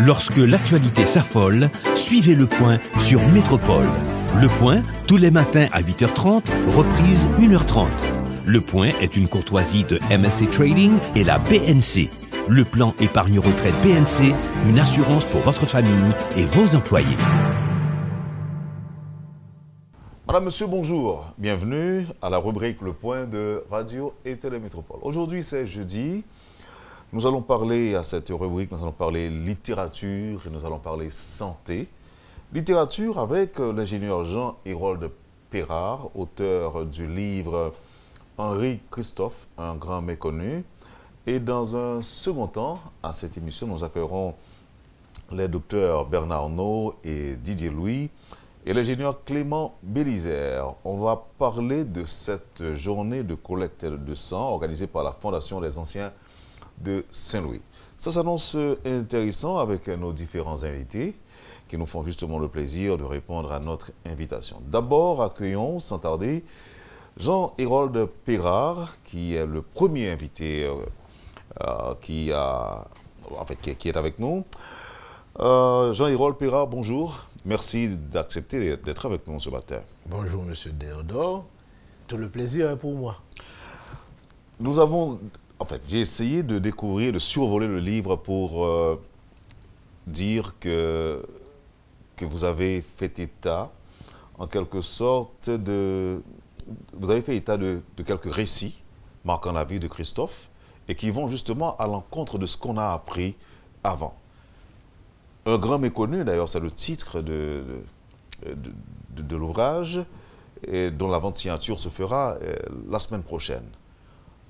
Lorsque l'actualité s'affole, suivez Le Point sur Métropole. Le Point, tous les matins à 8h30, reprise 1h30. Le Point est une courtoisie de MSC Trading et la BNC. Le plan épargne retraite BNC, une assurance pour votre famille et vos employés. Madame, Monsieur, bonjour. Bienvenue à la rubrique Le Point de Radio et Télémétropole. Aujourd'hui, c'est jeudi. Nous allons parler à cette rubrique, nous allons parler littérature et nous allons parler santé. Littérature avec l'ingénieur Jean-Hérold Pérard, auteur du livre Henri Christophe, un grand méconnu. Et dans un second temps, à cette émission, nous accueillerons les docteurs Bernard Naud et Didier Louis et l'ingénieur Clément Bélizaire. On va parler de cette journée de collecte de sang organisée par la Fondation des Anciens de Saint-Louis. Ça s'annonce intéressant avec nos différents invités qui nous font justement le plaisir de répondre à notre invitation. D'abord, accueillons sans tarder Jean-Hérold Pérard, qui est le premier invité qui est avec nous. Jean-Hérold Pérard, bonjour. Merci d'accepter d'être avec nous ce matin. Bonjour, Monsieur Déodore. Tout le plaisir est pour moi. Nous avons... En fait, j'ai essayé de découvrir, de survoler le livre pour dire que vous avez fait état, en quelque sorte, vous avez fait état de quelques récits marquant la vie de Christophe et qui vont justement à l'encontre de ce qu'on a appris avant. Un grand méconnu, d'ailleurs, c'est le titre de l'ouvrage, dont la vente signature se fera la semaine prochaine.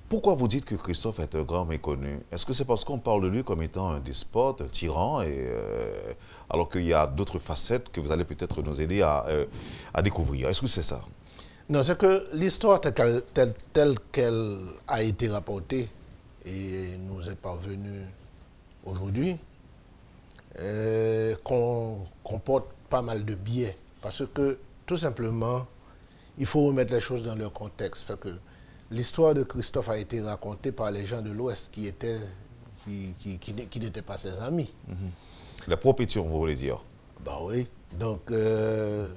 Pourquoi vous dites que Christophe est un grand méconnu? Est-ce que c'est parce qu'on parle de lui comme étant un despote, un tyran, alors qu'il y a d'autres facettes que vous allez peut-être nous aider à découvrir? Est-ce que c'est ça? Non, c'est que l'histoire telle qu'elle a été rapportée et nous est parvenue aujourd'hui, comporte pas mal de biais. Parce que, tout simplement, il faut remettre les choses dans leur contexte. Parce que l'histoire de Christophe a été racontée par les gens de l'Ouest qui n'étaient pas ses amis. La propétition, vous voulez dire? Ben oui. Donc on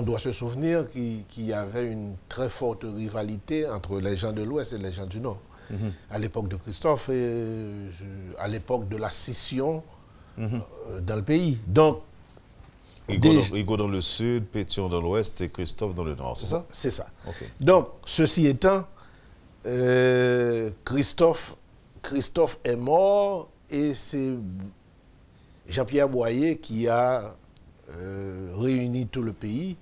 doit se souvenir qu'il y avait une très forte rivalité entre les gens de l'Ouest et les gens du Nord. À l'époque de Christophe et à l'époque de la scission dans le pays. Donc, Hugo dans le sud, Pétion dans l'ouest et Christophe dans le nord, c'est ça? C'est ça. Okay. Donc, ceci étant, Christophe est mort et c'est Jean-Pierre Boyer qui a réuni tout le pays.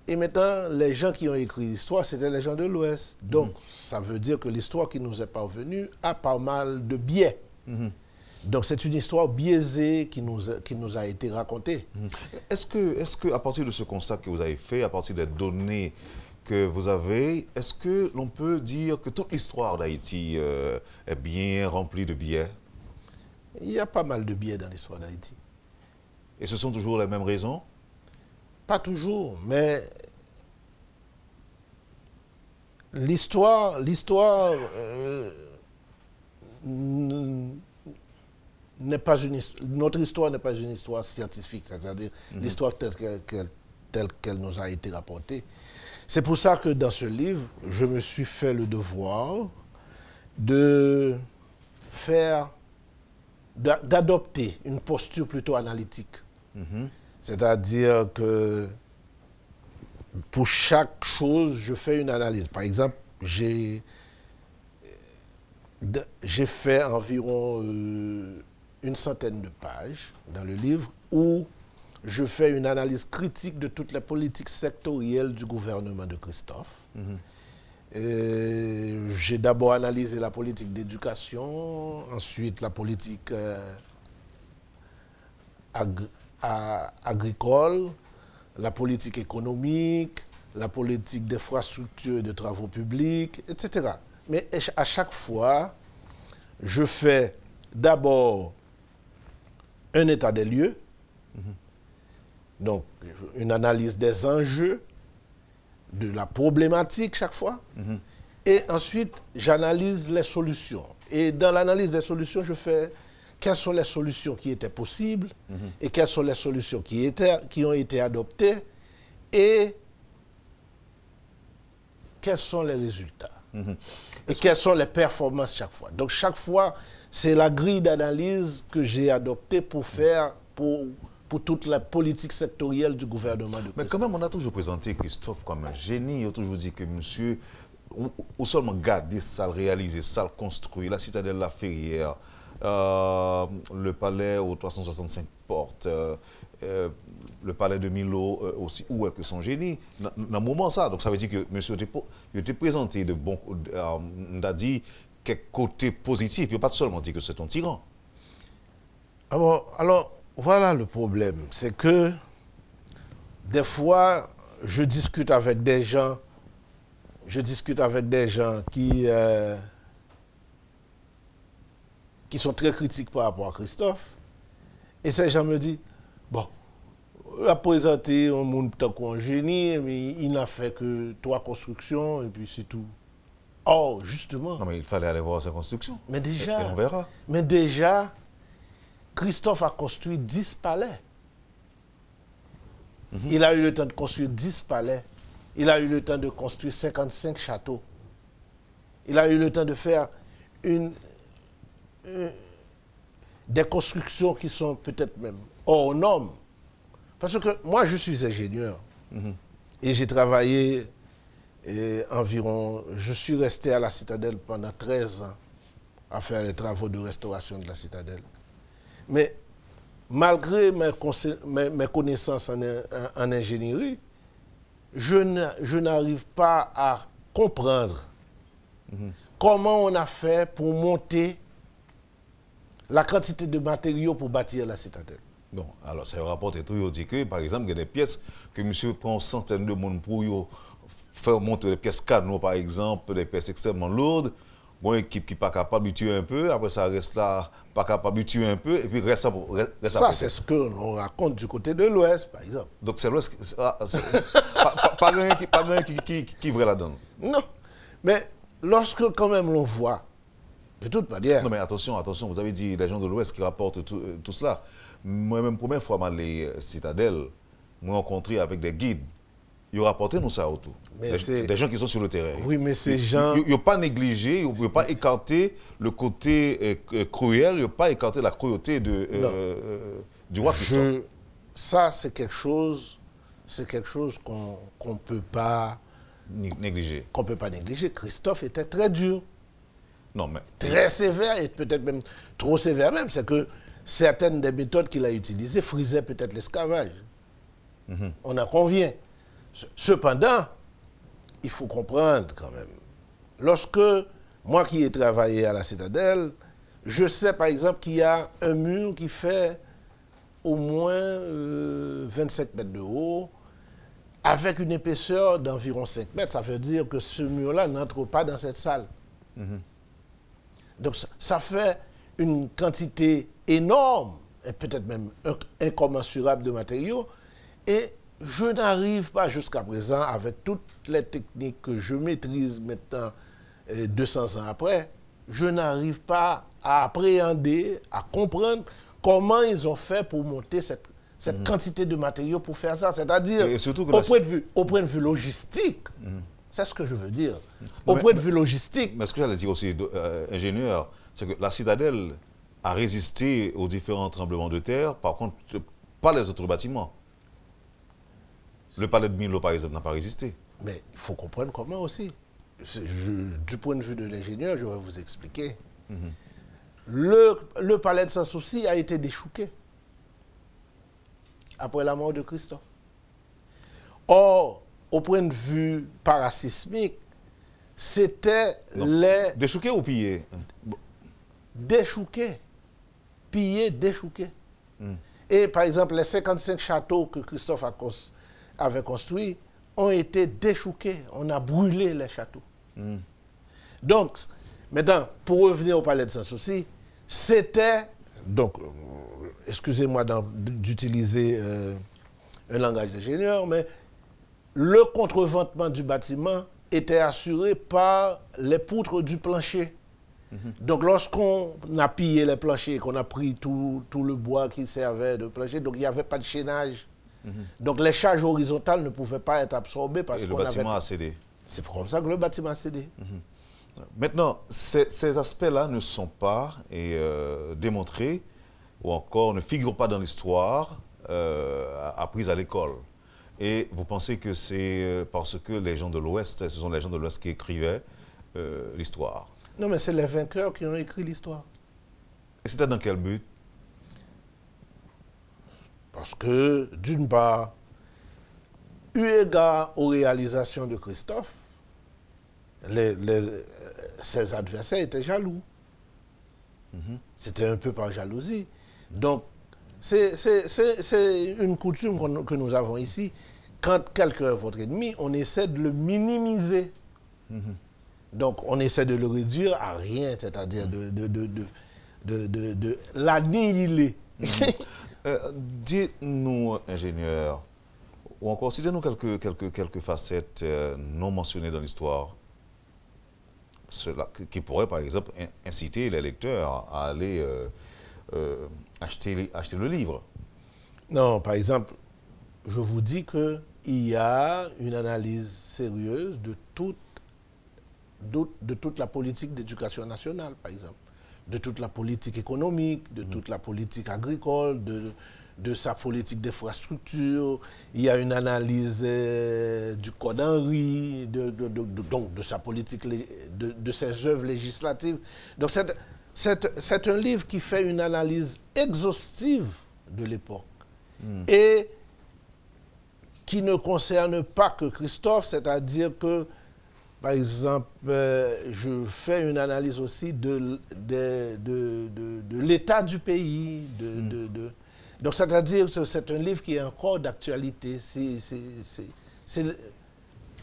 Et maintenant, les gens qui ont écrit l'histoire, c'était les gens de l'Ouest. Donc, ça veut dire que l'histoire qui nous est parvenue a pas mal de biais. Donc, c'est une histoire biaisée qui nous a été racontée. Est-ce que, à partir de ce constat que vous avez fait, à partir des données que vous avez, est-ce que l'on peut dire que toute l'histoire d'Haïti est bien remplie de biais? Il y a pas mal de biais dans l'histoire d'Haïti. Et ce sont toujours les mêmes raisons? Pas toujours, mais l'histoire n'est pas notre histoire n'est pas une histoire scientifique, c'est-à-dire l'histoire telle qu'elle nous a été rapportée. C'est pour ça que dans ce livre, je me suis fait le devoir d'adopter une posture plutôt analytique. C'est-à-dire que pour chaque chose, je fais une analyse. Par exemple, j'ai fait environ une centaine de pages dans le livre où je fais une analyse critique de toutes les politiques sectorielles du gouvernement de Christophe. J'ai d'abord analysé la politique d'éducation, ensuite la politique agricole, la politique économique, la politique d'infrastructure et de travaux publics, etc. Mais à chaque fois, je fais d'abord un état des lieux, donc une analyse des enjeux, de la problématique chaque fois, et ensuite j'analyse les solutions. Et dans l'analyse des solutions, je fais quelles sont les solutions qui étaient possibles et quelles sont les solutions qui ont été adoptées et quels sont les résultats et quelles sont les performances chaque fois. Donc chaque fois, c'est la grille d'analyse que j'ai adoptée pour faire, pour toute la politique sectorielle du gouvernement de Christophe. Mais quand même, on a toujours présenté Christophe comme un génie. On a toujours dit que monsieur, ou seulement garder ça, le réaliser, ça, le construire, la citadelle La Ferrière, le palais aux 365 portes, le palais de Milo aussi, où est que son génie? Dans le moment ça, donc ça veut dire que monsieur était présenté de bon, on a dit quelques côtés positifs, il n'a pas seulement dit que c'est un tyran. Alors, voilà le problème, c'est que des fois, je discute avec des gens qui sont très critiques par rapport à Christophe, et ces gens me disent, bon, il a présenté un monde tant qu'un génie, mais il n'a fait que 3 constructions, et puis c'est tout. Oh, justement. Non, mais il fallait aller voir sa construction. Mais déjà, et on verra. Mais déjà, Christophe a construit 10 palais. Il a eu le temps de construire 10 palais. Il a eu le temps de construire 55 châteaux. Il a eu le temps de faire des constructions qui sont peut-être même hors normes. Parce que moi, je suis ingénieur. Et j'ai travaillé environ... Je suis resté à la citadelle pendant 13 ans à faire les travaux de restauration de la citadelle. Mais malgré mes connaissances en ingénierie, je n'arrive pas à comprendre comment on a fait pour monter la quantité de matériaux pour bâtir la citadelle. Bon, alors ça rapporte tout, il dit que, par exemple, il y a des pièces que monsieur prend centaines de monde pour faire monter des pièces canaux, par exemple, des pièces extrêmement lourdes. Bon, équipe qui n'est pas capable de tuer un peu, après ça reste là, pas capable de tuer un peu, et puis reste ça, c'est ce qu'on raconte du côté de l'Ouest, par exemple. Donc c'est l'Ouest, pas rien qui est vrai là-dedans. Non, mais lorsque quand même l'on voit, de toute manière... Non, mais attention, vous avez dit les gens de l'Ouest qui rapportent tout cela. Moi-même, première fois, dans les citadelles, moi rencontré avec des guides. Ils ont rapporté nous ça autour. Des gens qui sont sur le terrain. Oui, mais ces gens... Ils n'ont pas négligé, ils n'ont pas écarté le côté cruel, ils n'ont pas écarté la cruauté du roi Christophe. Ça, c'est quelque chose qu'on ne peut pas négliger. Qu'on peut pas négliger. Christophe était très dur. Non, mais... Très sévère, et peut-être même trop sévère même. C'est que certaines des méthodes qu'il a utilisées frisaient peut-être l'esclavage. On en convient. Cependant, il faut comprendre quand même. Lorsque, moi qui ai travaillé à la citadelle, je sais par exemple qu'il y a un mur qui fait au moins 25 mètres de haut, avec une épaisseur d'environ 5 mètres. Ça veut dire que ce mur-là n'entre pas dans cette salle. Donc ça fait une quantité énorme, et peut-être même incommensurable de matériaux, et je n'arrive pas jusqu'à présent, avec toutes les techniques que je maîtrise maintenant, 200 ans après, je n'arrive pas à appréhender, à comprendre comment ils ont fait pour monter cette quantité de matériaux pour faire ça. C'est-à-dire, au point de vue logistique, c'est ce que je veux dire. Au point de vue logistique... Mais ce que j'allais dire aussi, ingénieur, c'est que la citadelle a résisté aux différents tremblements de terre, par contre, pas les autres bâtiments. Le palais de Milo, par exemple, n'a pas résisté. Mais il faut comprendre comment aussi. Du point de vue de l'ingénieur, je vais vous expliquer. Le palais de Sans-Souci a été déchouqué après la mort de Christophe. Or, au point de vue parasismique, c'était les... Déchouqué ou pillé? Déchouqué. Pillé, déchouqué. Et par exemple, les 55 châteaux que Christophe avait construits ont été déchouqués. On a brûlé les châteaux. Donc, maintenant, pour revenir au palais de Sans-Souci, c'était... Donc, excusez-moi d'utiliser un langage d'ingénieur, mais le contreventement du bâtiment était assuré par les poutres du plancher. Donc, lorsqu'on a pillé les planchers, qu'on a pris tout le bois qui servait de plancher, donc il n'y avait pas de chaînage. Donc, les charges horizontales ne pouvaient pas être absorbées parce Et le qu'on bâtiment a cédé. C'est comme ça que le bâtiment a cédé. Maintenant, ces aspects-là ne sont pas démontrés ou encore ne figurent pas dans l'histoire apprise à l'école. Et vous pensez que c'est parce que les gens de l'Ouest, ce sont les gens de l'Ouest qui écrivaient l'histoire? Non, mais c'est les vainqueurs qui ont écrit l'histoire. Et c'était dans quel but? Parce que, d'une part, eu égard aux réalisations de Christophe, ses adversaires étaient jaloux. C'était un peu par jalousie. Donc, c'est une coutume que nous avons ici. Quand quelqu'un est votre ennemi, on essaie de le minimiser. Donc, on essaie de le réduire à rien, c'est-à-dire de l'annihiler. Dites-nous, ingénieur, ou encore citez-nous quelques facettes non mentionnées dans l'histoire, qui pourraient, par exemple, inciter les lecteurs à aller acheter le livre. Non, par exemple, je vous dis qu'il y a une analyse sérieuse de toute la politique d'éducation nationale, par exemple, de toute la politique économique, de toute la politique agricole, de sa politique d'infrastructure. Il y a une analyse du Code Henry, donc de sa politique, de ses œuvres législatives. Donc c'est un livre qui fait une analyse exhaustive de l'époque et qui ne concerne pas que Christophe, c'est-à-dire que, par exemple, je fais une analyse aussi de l'état du pays. Donc, c'est-à-dire que c'est un livre qui est encore d'actualité.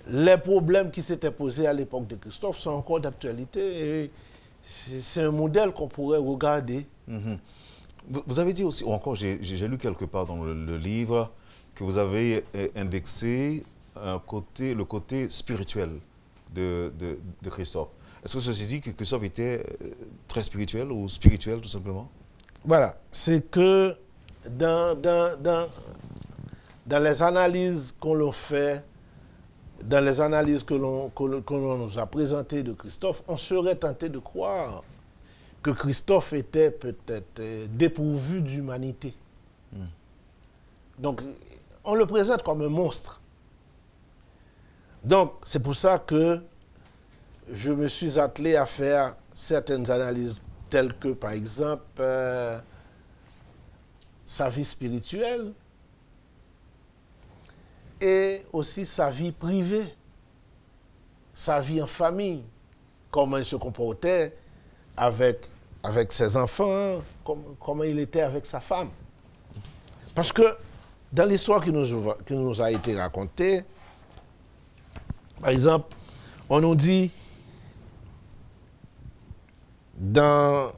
Les problèmes qui s'étaient posés à l'époque de Christophe sont encore d'actualité et c'est un modèle qu'on pourrait regarder. Vous avez dit aussi, ou encore j'ai lu quelque part dans le livre, que vous avez indexé le côté spirituel de Christophe. Est-ce que ceci dit que Christophe était très spirituel ou spirituel tout simplement? Voilà, c'est que dans les analyses qu'on l'on fait, dans les analyses que l'on nous a présentées de Christophe, on serait tenté de croire que Christophe était peut-être dépourvu d'humanité. Donc, on le présente comme un monstre. Donc, c'est pour ça que je me suis attelé à faire certaines analyses telles que, par exemple, sa vie spirituelle et aussi sa vie privée, sa vie en famille, comment il se comportait avec ses enfants, comment il était avec sa femme. Parce que dans l'histoire qui nous a été racontée, par exemple, on nous dit, dans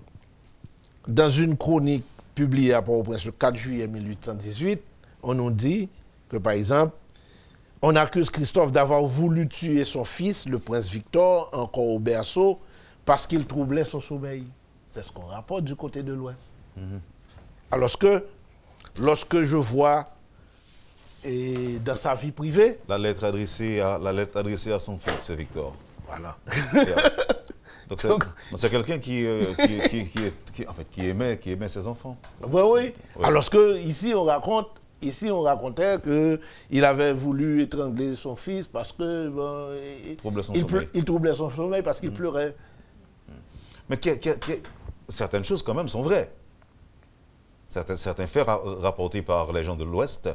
une chronique publiée à Port-au-Prince le 4 juillet 1818, on nous dit que, par exemple, on accuse Christophe d'avoir voulu tuer son fils, le prince Victor, encore au berceau, parce qu'il troublait son sommeil. C'est ce qu'on rapporte du côté de l'Ouest. Alors que, lorsque je vois dans sa vie privée... La lettre adressée à son fils, Victor. Voilà. Donc c'est quelqu'un qui aimait ses enfants. Oui. Alors que ici on racontait qu'il avait voulu étrangler son fils parce que il troublait son sommeil parce qu'il pleurait. Mais certaines choses quand même sont vraies. Certains faits rapportés par les gens de l'Ouest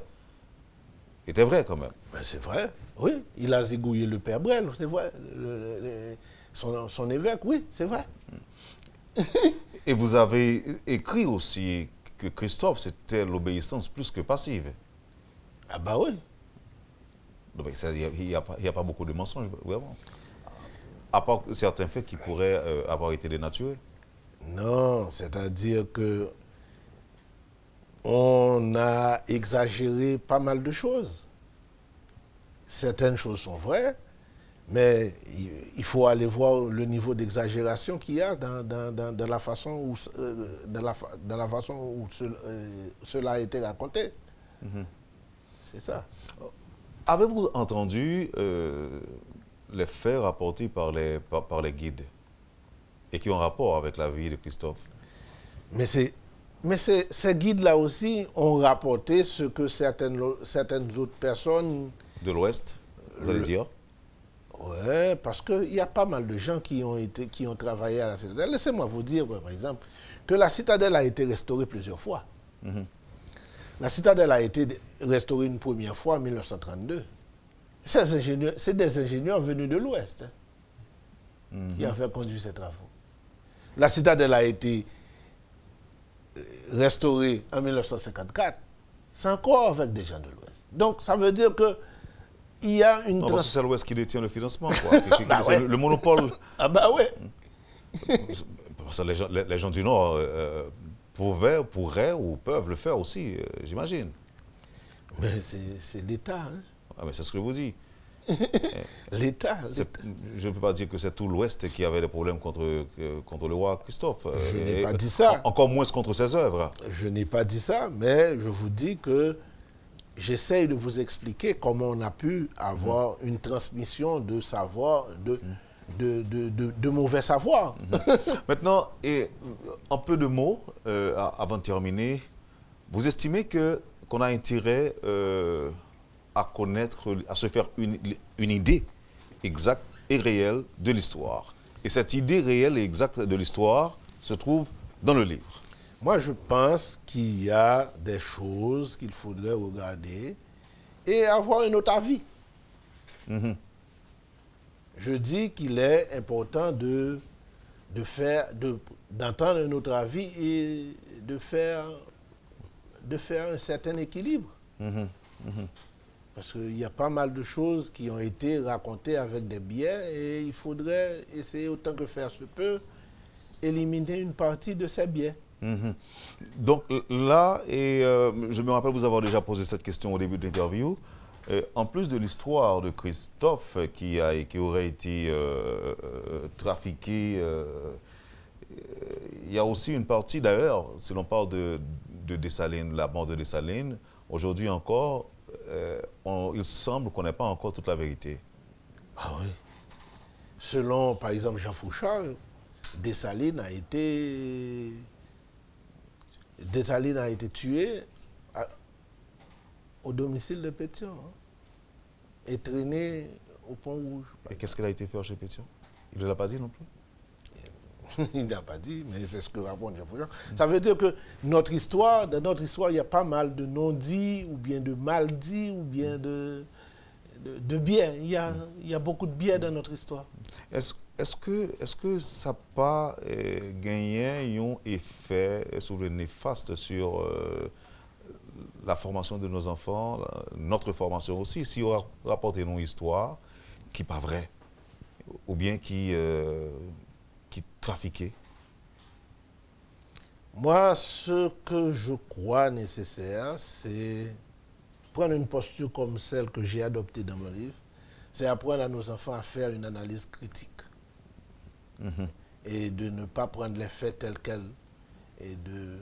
étaient vrais quand même. Ben c'est vrai, oui. Il a zigouillé le père Brel, c'est vrai. Son évêque, oui, c'est vrai. Et vous avez écrit aussi que Christophe, c'était l'obéissance plus que passive. Ah bah oui. Il n'y a pas beaucoup de mensonges, vraiment. À part certains faits qui pourraient avoir été dénaturés. Non, c'est-à-dire que on a exagéré pas mal de choses. Certaines choses sont vraies, Mais il faut aller voir le niveau d'exagération qu'il y a dans la façon où, cela a été raconté. C'est ça. Avez-vous entendu les faits rapportés par les guides et qui ont rapport avec la vie de Christophe? Mais ces guides-là aussi ont rapporté ce que certaines autres personnes... De l'Ouest, vous allez dire? Oui, parce qu'il y a pas mal de gens qui ont travaillé à la citadelle. Laissez-moi vous dire, par exemple, que la citadelle a été restaurée plusieurs fois. La citadelle a été restaurée une première fois en 1932. C'est des ingénieurs venus de l'Ouest qui avaient conduit ces travaux. La citadelle a été restaurée en 1954. C'est encore avec des gens de l'Ouest. Donc, ça veut dire que il y a une... Non, parce que c'est l'Ouest qui détient le financement, quoi. Le monopole. Ah bah ouais. Parce que les gens du Nord pourraient ou peuvent le faire aussi, j'imagine. Mais c'est l'État. Hein? Ah, mais c'est ce que je vous dis. L'État. Je ne peux pas dire que c'est tout l'Ouest qui avait des problèmes contre le roi Christophe. Je n'ai pas dit ça. Encore moins contre ses œuvres. Je n'ai pas dit ça, mais je vous dis que j'essaye de vous expliquer comment on a pu avoir une transmission de savoir, de mauvais savoir. Maintenant, en peu de mots, avant de terminer, vous estimez qu'on a intérêt à connaître, à se faire une idée exacte et réelle de l'histoire. Et cette idée réelle et exacte de l'histoire se trouve dans le livre. Moi, je pense qu'il y a des choses qu'il faudrait regarder et avoir un autre avis. Je dis qu'il est important d'entendre un autre avis et de faire un certain équilibre. Parce qu'il y a pas mal de choses qui ont été racontées avec des biais et il faudrait essayer autant que faire se peut éliminer une partie de ces biais. Donc là, je me rappelle vous avoir déjà posé cette question au début de l'interview, en plus de l'histoire de Christophe qui aurait été trafiqué, il y a aussi une partie d'ailleurs, si l'on parle de Dessalines, la mort de Dessalines, aujourd'hui encore, il semble qu'on n'ait pas encore toute la vérité. Ah oui. Selon, par exemple, Jean Fouchard, Dessalines a été tué au domicile de Pétion et traîné au Pont-Rouge. Et qu'est-ce qu'il a été fait chez Pétion? Il ne l'a pas dit non plus? Il n'a pas dit, mais c'est ce que raconte Jean Fouchard. Ça veut dire que dans notre histoire, il y a pas mal de non-dits, ou bien de mal-dits, ou bien de biais. Il y a beaucoup de biais dans notre histoire. Est-ce que ça n'a pas gagné un effet néfaste sur la formation de nos enfants, notre formation aussi, si on rapporte nos histoires qui n'est pas vraie, ou bien qui trafiquaient? Moi, ce que je crois nécessaire, c'est prendre une posture comme celle que j'ai adoptée dans mon livre, c'est apprendre à nos enfants à faire une analyse critique. Et de ne pas prendre les faits tels quels et de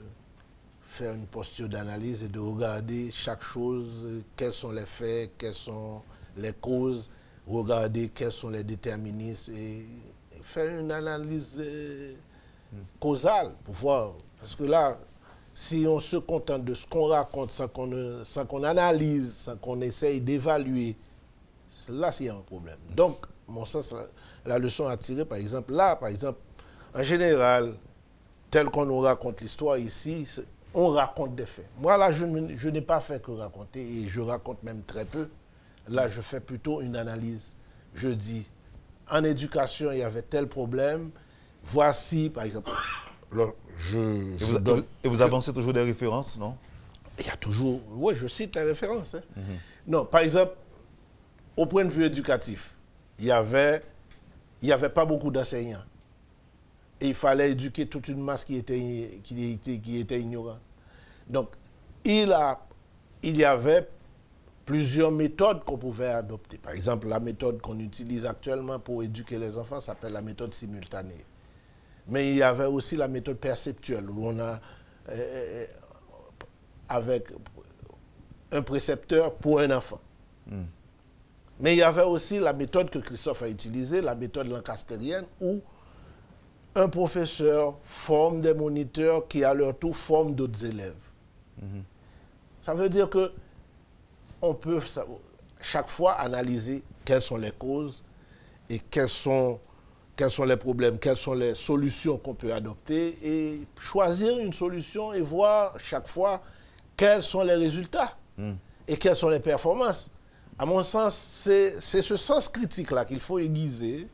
faire une posture d'analyse et de regarder chaque chose, quels sont les faits, quelles sont les causes, regarder quels sont les déterministes et faire une analyse causale pour voir. Parce que là, si on se contente de ce qu'on raconte sans qu'on analyse, sans qu'on essaye d'évaluer, là, il y a un problème. Donc, mon sens, la leçon à tirer, par exemple, en général, tel qu'on nous raconte l'histoire ici, on raconte des faits. Moi, là, je n'ai pas fait que raconter, et je raconte même très peu. Là, je fais plutôt une analyse. Je dis, en éducation, il y avait tel problème, voici, par exemple... Et vous avancez toujours des références, non? Il y a toujours... Oui, je cite les références. Hein. Non, par exemple, au point de vue éducatif, il n'y avait pas beaucoup d'enseignants. Et il fallait éduquer toute une masse qui était ignorante. Donc, il y avait plusieurs méthodes qu'on pouvait adopter. Par exemple, la méthode qu'on utilise actuellement pour éduquer les enfants s'appelle la méthode simultanée. Mais il y avait aussi la méthode perceptuelle, où on a, avec un précepteur pour un enfant. Mais il y avait aussi la méthode que Christophe a utilisée, la méthode lancastérienne, où un professeur forme des moniteurs qui, à leur tour, forment d'autres élèves. Ça veut dire que on peut chaque fois analyser quelles sont les causes et quels sont les problèmes, quelles sont les solutions qu'on peut adopter et choisir une solution et voir chaque fois quels sont les résultats et quelles sont les performances. À mon sens, c'est ce sens critique-là qu'il faut aiguiser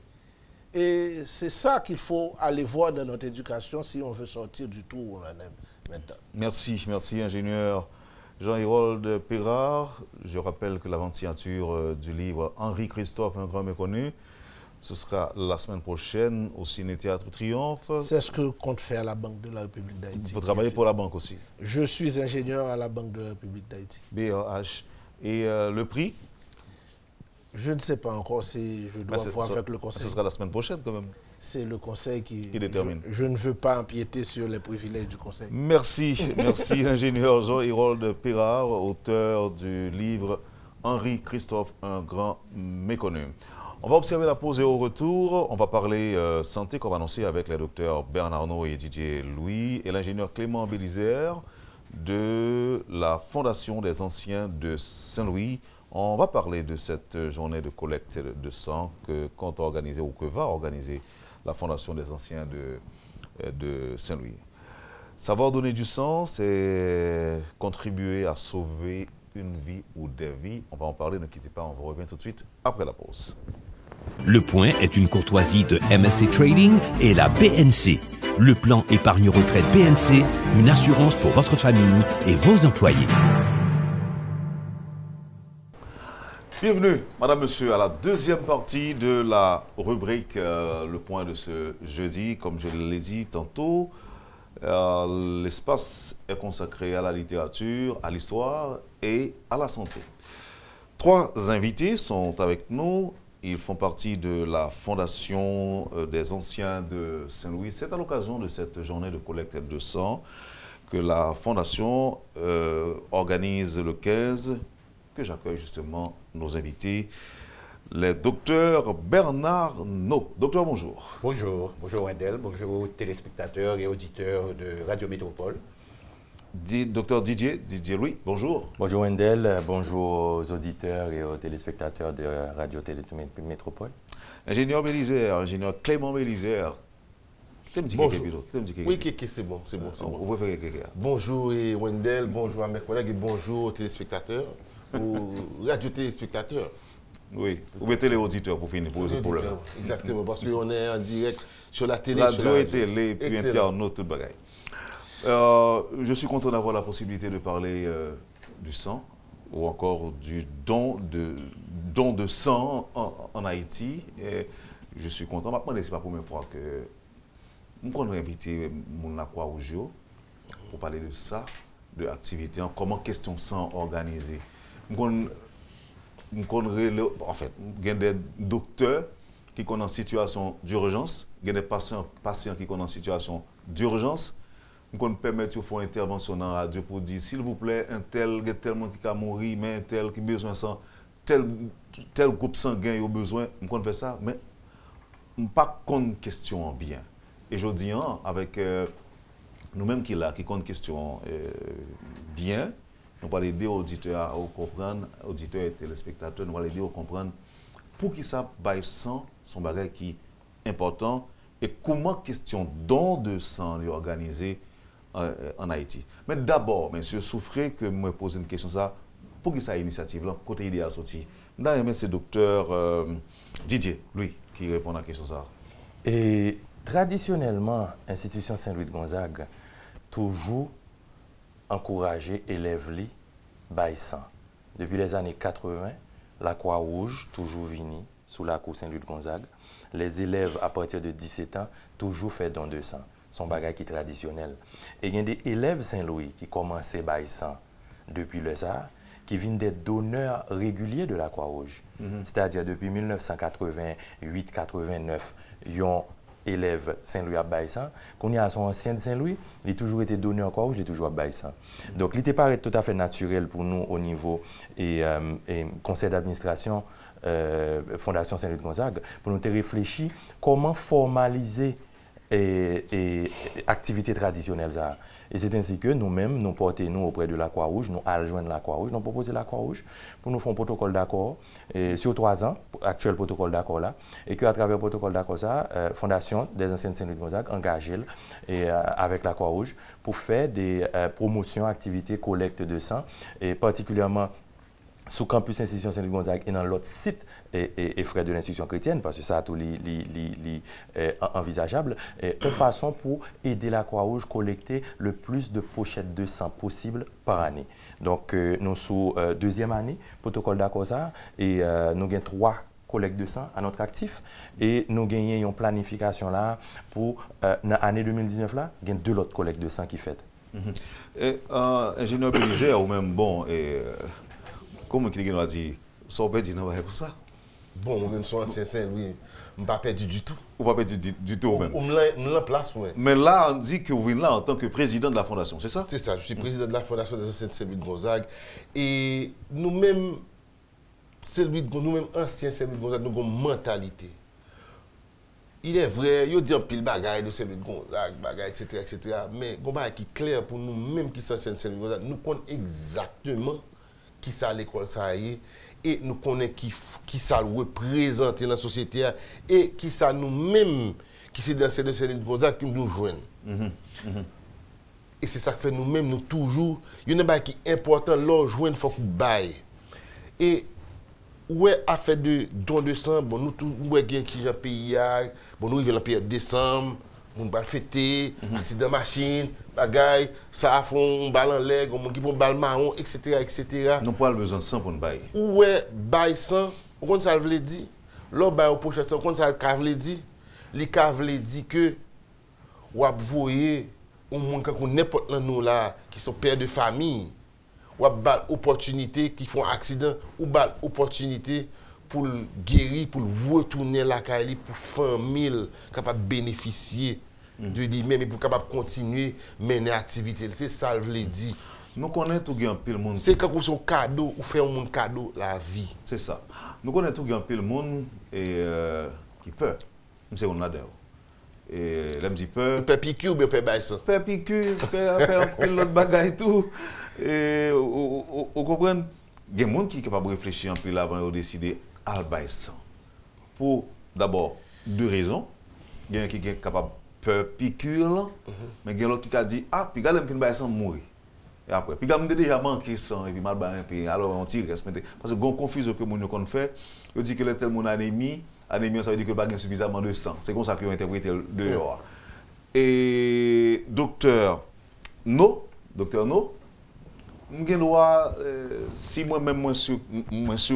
et c'est ça qu'il faut aller voir dans notre éducation si on veut sortir du trou où on en est maintenant. Merci, ingénieur Jean-Hérold Pérard. Je rappelle que la vente signature du livre Henri Christophe, un grand méconnu, ce sera la semaine prochaine au Ciné-Théâtre Triomphe. C'est ce que compte faire la Banque de la République d'Haïti. Vous travaillez pour la banque aussi? Je suis ingénieur à la Banque de la République d'Haïti. BRH. Et le prix? Je ne sais pas encore si je dois voir avec le conseil. Ce sera la semaine prochaine quand même. C'est le conseil qui détermine. Je ne veux pas empiéter sur les privilèges du conseil. Merci l'ingénieur Jean-Hérold Pérard, auteur du livre Henri Christophe, un grand méconnu. On va observer la pause et au retour, on va parler santé qu'on va annoncer avec les docteurs Bernard Arnault et Didier Louis et l'ingénieur Clément Bélisère de la Fondation des Anciens de Saint-Louis. On va parler de cette journée de collecte de sang que compte organiser ou que va organiser la Fondation des Anciens de Saint-Louis. Savoir donner du sang, c'est contribuer à sauver une vie ou des vies. On va en parler, ne quittez pas, on vous revient tout de suite après la pause. Le Point est une courtoisie de MSC Trading et la BNC. Le plan épargne-retraite BNC, une assurance pour votre famille et vos employés. Bienvenue, madame, monsieur, à la deuxième partie de la rubrique Le Point de ce jeudi. Comme je l'ai dit tantôt, l'espace est consacré à la littérature, à l'histoire et à la santé. Trois invités sont avec nous. Ils font partie de la Fondation des Anciens de Saint-Louis. C'est à l'occasion de cette journée de collecte de sang que la Fondation organise le 15, que j'accueille justement nos invités, les docteurs Bernard Arnault. Docteur, bonjour. Bonjour Wendell, bonjour aux téléspectateurs et auditeurs de Radio Métropole. Docteur Didier Louis, bonjour. Bonjour Wendell, bonjour aux auditeurs et aux téléspectateurs de Radio Métropole. Ingénieur Bélisère, ingénieur Clément Bélisère. Bonjour. Oui, c'est bon. Bonjour et Wendell, bonjour à mes collègues et bonjour aux téléspectateurs, aux radio téléspectateurs. Oui, vous mettez les auditeurs pour finir, pour poser problème. Exactement, parce qu'on est en direct sur la télé. Radio et télé, puis internaute, tout le bagaille. Je suis content d'avoir la possibilité de parler du sang ou encore du don de sang en Haïti. Et je suis content. Maintenant, ce n'est pas la première fois que nous avons invité mon Croix-Rouge pour parler de ça, de l'activité, comment question sang organisée. En fait, il y a des docteurs qui sont en situation d'urgence, il y a des patients qui sont en situation d'urgence. Nous permettons de faire une intervention dans la radio pour dire, s'il vous plaît, un tel monde qui a mouru, mais un tel qui a besoin de sang, tel groupe sanguin a besoin, nous faire ça, mais pas qu'on question bien. Et je dis, avec nous-mêmes qui compte question bien, nous allons aider aux auditeurs à comprendre, auditeurs et téléspectateurs, nous allons aider à comprendre pour qui ça baille sang, son bagage qui est important, et comment question don de sang est organisé en Haïti. Mais d'abord, monsieur, souffrez que me pose une question ça, pour qui ça initiative là, côté idéal sorti. D'ailleurs, c'est docteur Didier, lui, qui répond à la question ça. Et traditionnellement, l'institution Saint-Louis de Gonzague toujours encouragé élèves li bail sang. Depuis les années 80, la Croix-Rouge toujours vini sous la cour Saint-Louis de Gonzague. Les élèves à partir de 17 ans toujours fait don de sang. Son bagage qui est traditionnel. Et il y a des élèves Saint-Louis qui commençaient bail sang depuis le SAR, qui viennent des donneurs réguliers de la Croix-Rouge. C'est-à-dire depuis 1988-89, ils ont élève Saint-Louis à Baïsan, qu'on y a son ancien de Saint-Louis, il a toujours été donné en Croix-Rouge, il est toujours à Baïsan. Donc, il n'était pas tout à fait naturel pour nous au niveau et conseil d'administration Fondation Saint-Louis de Gonzague, pour nous réfléchir comment formaliser et activités traditionnelles. Et c'est ainsi que nous-mêmes, nous portons auprès de la Croix-Rouge, nous allons joindre la Croix-Rouge, nous proposons la Croix-Rouge pour nous faire un protocole d'accord sur 3 ans, actuel protocole d'accord là, et qu'à travers le protocole d'accord ça, Fondation des anciennes Saint-Louis de Gonzague engagée avec la Croix-Rouge pour faire des promotions, activités, collecte de sang, et particulièrement sous campus institution Saint-Louis de Gonzague et dans l'autre site et frais de l'institution chrétienne, parce que ça a tout envisageable, de façon pour aider la Croix-Rouge à collecter le plus de pochettes de sang possible par année. Donc, nous sous deuxième année, protocole d'accord ça, et nous avons 3 collectes de sang à notre actif, et nous gagnons une planification là pour l'année 2019 là, il y a 2 autres collectes de sang qui fait. Ingénieur Belizer, ou même bon, comment quelqu'un a dit, ça peut dire non pour ça. Bon, moi-même, sur ancien Saint-Louis, je ne pas perdu du tout. Ou pas perdu du tout, même. On me la place, moi. Mais là, on dit que vous venez là en tant que président de la Fondation, c'est ça? C'est ça, je suis président de la Fondation des anciens Saint-Louis de Gonzague. Et nous-mêmes, nous-mêmes, anciens Saint-Louis de Gonzague, nous avons une mentalité. Il est vrai, il y a dit un pile bagaille de Saint-Louis de Gonzague, bagaille, etc., etc. Mais il y a qui est clair pour nous-mêmes qui sommes anciens Saint-Louis de Gonzague, nous connaissons exactement qui ça à l'école ça y est, et nous connaissons qui ça représente dans la société et qui ça nous-mêmes qui c'est dans ces Saint-Louis de Gonzague qui nous joignent. Et c'est ça que fait nous-mêmes, nous toujours, il y a un qui est important, là, joindre, il faut qu'on baille. Et ouais, à fait de don de sang, bon, nous tous, ouais, qui j'ai payé, bon, nous arrivons à payer décembre, on va fêter, accident machine, bagaille, ça a fond, on balle en leg, on qui prend balle marron, etc., etc. Nous pas besoin de sang pour nous bailler. Ouais, baille sang, on compte ça veut dire, là, baille au pochette sang, on compte ça veut dire, les caves dit que, ou à voyer, on monde quand n'importe nous là, qui sont pères de famille, ou à balle opportunité, qui font accident, ou balle opportunité, pour guérir, pour retourner la Cali, pour famille capable de bénéficier de lui-même et pour capable continuer à mener l'activité. C'est ça que je l'ai dit. Nous connaissons tout le monde. C'est quand on fait un cadeau, ou fait un cadeau la vie. C'est ça. Nous connaissons tout le monde qui peur. C'est on a d'ailleurs. Et là, je dis peur. Peur piqûre ou bien peur baisse? Peur piqûre, peur l'autre bagaille et tout. Et vous comprenez? Il y a des gens qui sont capables de réfléchir un peu avant de décider à baisser. Pour d'abord 2 raisons. Il y a qui est capable de peur piqûre, mais il y a l'autre qui a dit ah, puis regardez, je vais baisser mourir. Et après, puis quand déjà manqué sang et puis mal bain, puis alors on tire, parce que une confusion que nous avons fait, il dit que le tel mon anémie, ça veut dire qu'il n'y a pas suffisamment de sang. C'est comme ça qu'ils ont interprété dehors. Et docteur No, je dois, si moi-même moi sûr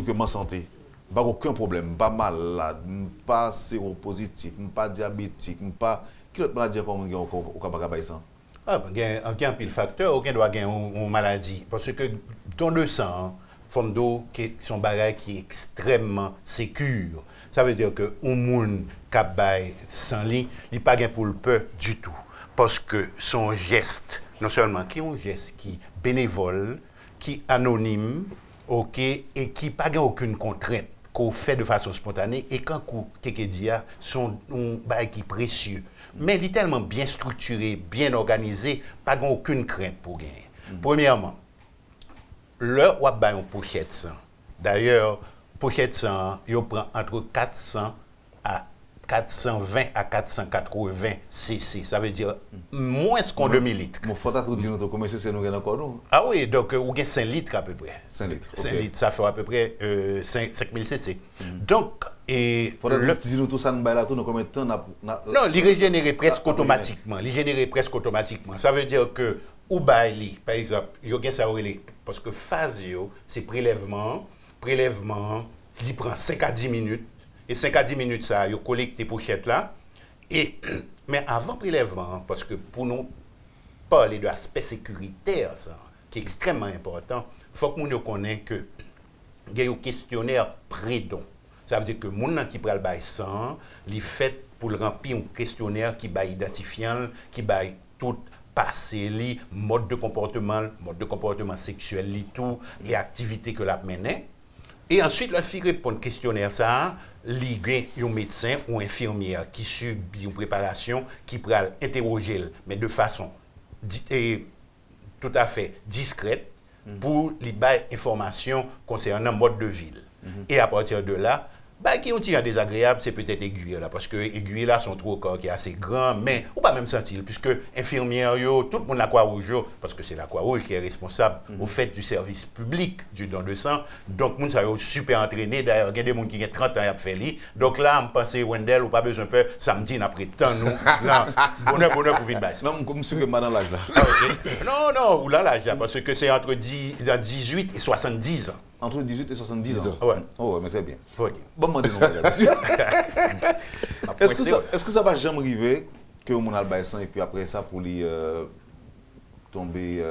que ma santé, pas aucun problème, pas malade, pas séropositif, pas diabétique, pas quelle autre maladie comme on capable ça? Ah, il y a un pile facteur, aucun doit avoir une maladie parce que dans le sang, forme d'eau qui sont bagages qui est extrêmement sécure. Ça veut dire que un monde qui bail sans lit, il pas gain pour le peur du tout parce que son geste non seulement qui est un geste qui bénévole, qui anonyme, ok, et qui n'a aucune contrainte, qu'on fait de façon spontanée, et quand quelqu'un dit sont un bail qui précieux. Mais il est tellement bien structuré, bien organisé, pas aucune crainte pour gagner. Premièrement, le wap bail en pochette sang. D'ailleurs, pochette sang, il prend entre 400 à 420 à 480 cc. Ça veut dire moins qu'en 2000 litres. Il faut tout dire notre commerce, c'est nous encore nous. Ah oui, donc vous avez 5 litres à peu près. 5 litres. 5 litres, ça fait à peu près 5000 cc. Donc, et. Il faudrait dire tout ça, nous là, tout, combien de temps non, il régénère presque automatiquement. Il génère presque automatiquement. Ça veut dire que, ou baili, par exemple, il y a ça parce que phase, c'est prélèvement, il prend 5 à 10 minutes. Et 5 à 10 minutes, ça, il collecte tes pochettes là. Mais avant prélèvement, parce que pour nous parler de l'aspect sécuritaire, ça, qui est extrêmement important, faut que nous connaissons que il y a un questionnaire pré-don. Ça veut dire que les gens qui prennent le sang, les fait pour remplir un questionnaire qui va identifiant, qui va tout passé, li, mode de comportement sexuel, li, tout, et activités que la menait. Et ensuite, la fille répond au questionnaire ça, li un médecin ou infirmière qui subit une préparation, qui peut interroger, mais de façon tout à fait discrète, pour lui donner information concernant le mode de vie. Et à partir de là, qui ont tiré désagréable, c'est peut-être aiguille là, parce que aiguille là sont trop corps qui est assez grand, mais ou pas même sentir, puisque infirmière tout le monde la Croix-Rouge, parce que c'est la Croix-Rouge qui est responsable au fait du service public du don de sang. Donc moun ça est super entraîné. D'ailleurs, il y a des gens qui ont 30 ans à faire li. Donc là, on pense Wendell ou pas besoin peur samedi après temps nous. Là, bonheur pour venir basse. Non, comme monsieur que madame l'âge là. Non, ou là l'âge là, parce que c'est entre 18 et 70 ans. Entre 18 et 70 ans. Ouais. Oh, ouais, mais très bien. Okay. Bon, moi, est-ce que ça va jamais arriver que mon alba sang et puis après ça pour lui tomber,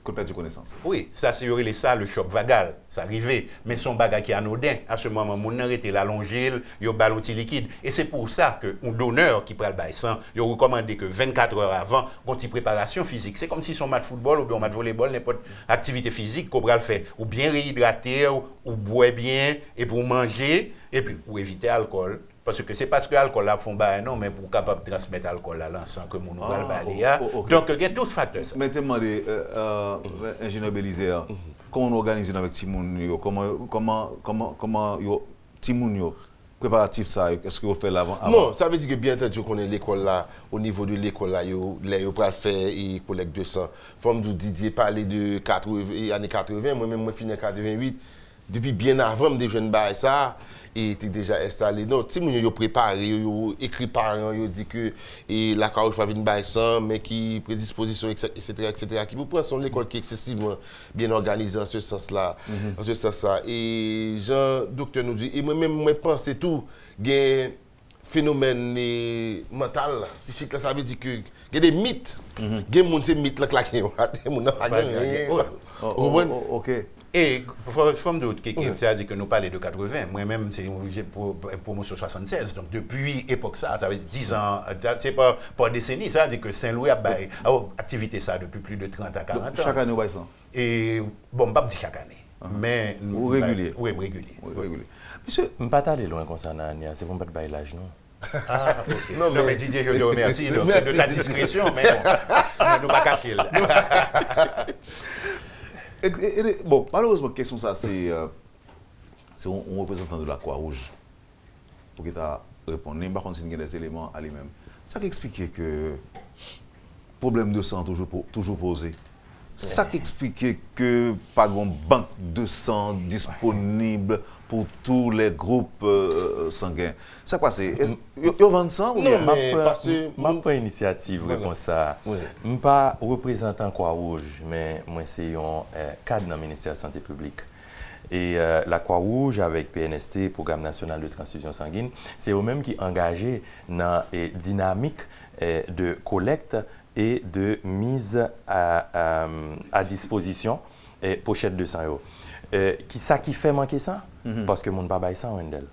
qu'on perd de connaissance? Oui, ça c'est ça le choc vagal, ça arrivait, mais son bagage qui est anodin. À ce moment, mon était la longile, il y a ballon liquide. Et c'est pour ça qu'un donneur qui prend le bail sang, il a recommandé que 24 heures avant, quand il préparation physique. C'est comme si son match de football ou bien match de volleyball, n'importe activité physique qu'on le faire, ou bien réhydrater, ou boire bien, et pour manger, et puis pour éviter l'alcool. Parce que c'est parce que l'alcool là font bail non, mais pour capable de transmettre l'alcool à sans que mon va le bailler. Donc il y a tout facteur ça. Mais demandez, ingénieur Bélizé, comment on organise avec Timoun, comment Timoun préparatif ça, est-ce que vous faites l'avant? Non, ça veut dire que bien entendu qu'on est l'école là, au niveau de l'école là, il va faire et collecte 200. Comme Didier parlait de années 80, moi-même je finis en 88. Depuis bien avant, des jeunes bails ça, et était déjà installé. Non, si nous avons préparé, ils écrit parents, ils dit que la cause pas venir bail ça, mais qui prédisposition, etc., qui vous prend son école qui est excessivement bien organisée en ce sens-là. En ce sens-là. Et Jean, docteur nous dit, et moi-même, moi pense tout, il y a un phénomène mental, psychique, ça veut dire que il y a des mythes. Il y a des mythes là qui ont raté, il n'y a pas rien. Ok. Et forme d'autre, c'est-à-dire que nous parlons de 80, moi-même c'est pour promotion 76, donc depuis l'époque ça veut dire 10 ans, c'est pas décennie, ça veut dire que Saint-Louis a activité ça depuis plus de 30 à 40 ans. Chaque année, vous ça? Et bon, pas chaque année, mais... Ou régulier? Oui, régulier. Monsieur... Je ne vais pas aller loin concernant Ania, c'est pour ne pas de l'âge, non? Ah, ok. Non, mais Didier, je te remercie de ta discrétion, mais bon, nous pas cacher là. Bon, malheureusement, la question ça, c'est un représentant de la Croix-Rouge pour qu'il réponde. Par contre, il y a des éléments à lui-même. Ça qui explique que le problème de sang toujours posé. Ça qui explique que pas de banque de sang disponible pour tous les groupes sanguins. Ça quoi c'est? Ils vendent sang ou non? Je n'ai pas initiative comme ça. Je ne suis pas représentant Croix-Rouge, mais moi c'est un cadre dans le ministère de la Santé publique. Et la Croix-Rouge avec PNST, Programme national de transfusion sanguine, c'est eux-mêmes qui sont engagés dans la dynamique de collecte et de mise à disposition pochette de sang. Qui fait manquer ça? Parce que mon baba est sans Wendell.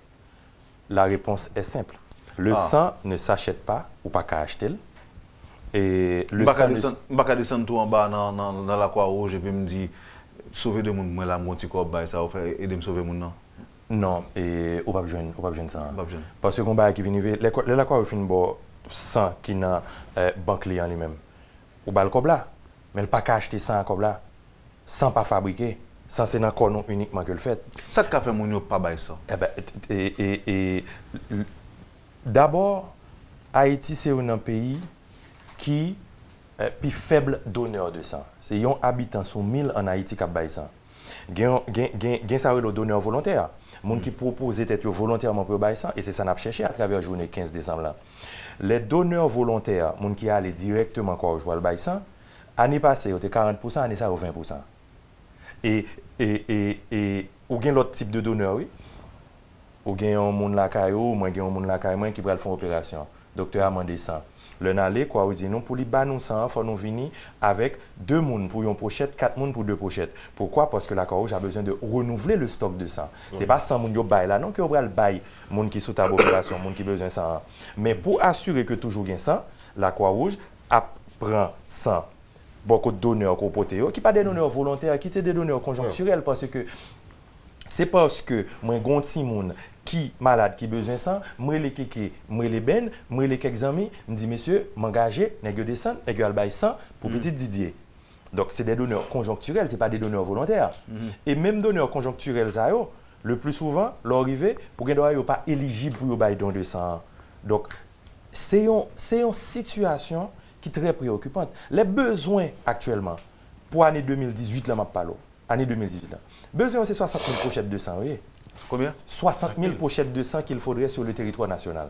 La réponse est simple. Le sang ne s'achète pas ou pas qu'à acheter. Et le sang ne descendre tout en bas dans la Croix-Rouge et puis me dire sauver de monde, moi la moitié corps ça va faire aider me sauver mon non. Non, et ou pas besoin ça. Parce que combat qui vient la Croix-Rouge fin bon sang qui dans banque client lui-même. Ou bal comme là, mais le pas qu'à acheter sang comme là sans pas fabriquer. Ça, c'est dans le corps uniquement que le fait. Ça qu'a fait mon pas bail ça. D'abord, Haïti, c'est un pays qui est plus faible donneur de sang. C'est un habitant sur 1000 en Haïti qui a bail ça. Il y a le donneur volontaire. Les gens qui proposent d'être volontairement pour bail ça, et c'est ça qu'on a cherché à travers la journée 15 décembre. Là. Les donneurs volontaires, les gens qui allaient directement quand je vois le bail ça, l'année passée, c'était 40%, l'année ça, 20%. Et ou bien l'autre type de donneur, oui. Ou bien un monde la caillou, moi un monde la caillou qui va faire opération. Docteur a demandé ça. Le n'allé quoi ou dit non pour les bas nous ça faut nous venir avec 2 moun pour une pochette, 4 moun pour 2 pochettes. Pourquoi? Parce que la Croix-Rouge a besoin de renouveler le stock de sang. C'est pas 100 moun yo bail là non que on va le bail moun qui sous ta population, moun qui besoin sang. Mais pour assurer que toujours gain sang, la Croix-Rouge prend sang beaucoup de donneurs compotés qui pas des donneurs volontaires, qui c'est des donneurs conjoncturels parce que c'est parce que moi gon ti moun qui malade qui besoin sang, moi les kéké, moi les ben, moi les quelques amis, me dit monsieur, m'engager, nèg descendre, nèg al bail sang pour petit Didier. Donc c'est des donneurs conjoncturels, c'est pas des donneurs volontaires. Et même donneurs conjoncturels ça yo, le plus souvent l'arrivée pour gen yo pas éligible pour bail don de sang. Donc c'est une situation qui est très préoccupante. Les besoins actuellement pour l'année 2018 là m'a parlé. Année 2018 là. Besoin c'est 60 000 pochettes de sang, oui. Combien? 60 000 pochettes de sang qu'il faudrait sur le territoire national.